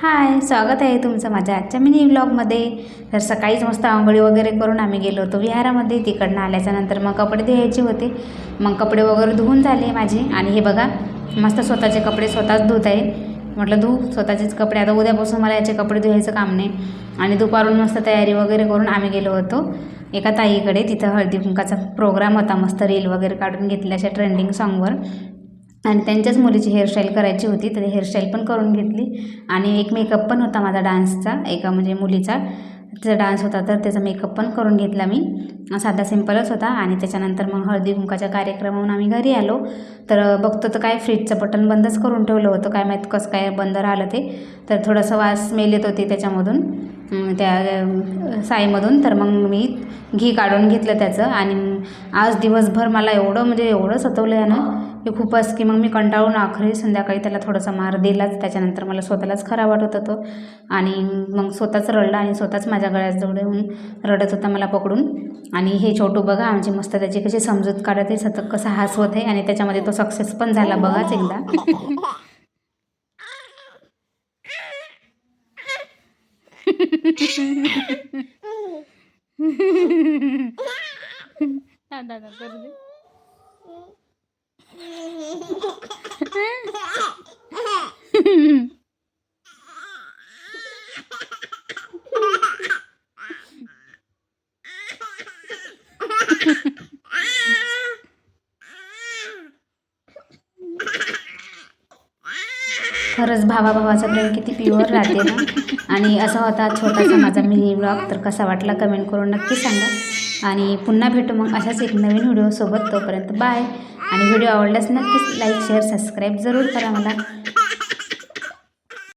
हाय, स्वागत आहे तुमचं माझ्या आजच्या मिनी व्लॉगमध्ये. तर सकाळीच मस्त आंघोळी वगैरे करून आम्ही गेलो होतो विहारामध्ये. तिकडनं आल्याच्यानंतर मग कपडे धुवायचे होते. मग कपडे वगैरे धुवून झाले माझे. आणि हे बघा, मस्त स्वतःचे कपडे स्वतःच धुत आहे. म्हटलं स्वतःचेच कपडे. आता उद्यापासून मला याचे कपडे धुवायचं काम नाही. आणि दुपारून मस्त तयारी वगैरे करून आम्ही गेलो होतो एका ताईकडे. तिथं हळदी कुंकाचा प्रोग्राम होता. मस्त रील वगैरे काढून घेतल्या अशा ट्रेंडिंग सॉन्गवर. आणि त्यांच्याच मुलीची हेअरस्टाईल करायची होती, तर हेअरस्टाईल पण करून घेतली. आणि एक मेकअप पण होता माझा डान्सचा, एका म्हणजे मुलीचा तिचा डान्स होता, तर त्याचा मेकअप पण करून घेतला मी. साधा सिंपलच होता. आणि त्याच्यानंतर मग हळदी कुंकाच्या कार्यक्रमाहून आम्ही घरी आलो. तर बघतो तर काय फ्रीजचं बटन बंदच करून ठेवलं होतं. काय माहीत कसं काय बंद राहिलं ते. तर थोडंसं वास स्मेल येत होती त्याच्यामधून, त्या साईमधून. तर मग मी घी काढून घेतलं त्याचं. आणि आज दिवसभर मला एवढं सतवलं आहे ना की खूपच, की मग मी कंटाळून आखरी संध्याकाळी त्याला थोडासा मार दिलाच. त्याच्यानंतर मला स्वतःलाच खराब वाटत होतं. आणि मग स्वतःच रडला आणि स्वतःच माझ्या गळ्याजवळ येऊन रडत होता मला पकडून. आणि हे छोटू बघा आमची मस्त त्याची कशी समजूत काढत आहे, सतत कसा हसवत आहे. आणि त्याच्यामध्ये तो सक्सेस पण झाला बघाच एकदा. खरंच भावाभावाचं प्रेम किती प्युअर राहते ना. आणि असा होता छोटासा माझा मिनी व्लॉग. तर कसा वाटला कमेंट करून नक्की सांगा. आणि पुन्हा भेटू मग अशाच एक नवीन व्हिडिओसोबत. तोपर्यंत बाय. आणि व्हिडिओ आवडल्यास नक्कीच लाईक शेअर सबस्क्राईब जरूर करा मला.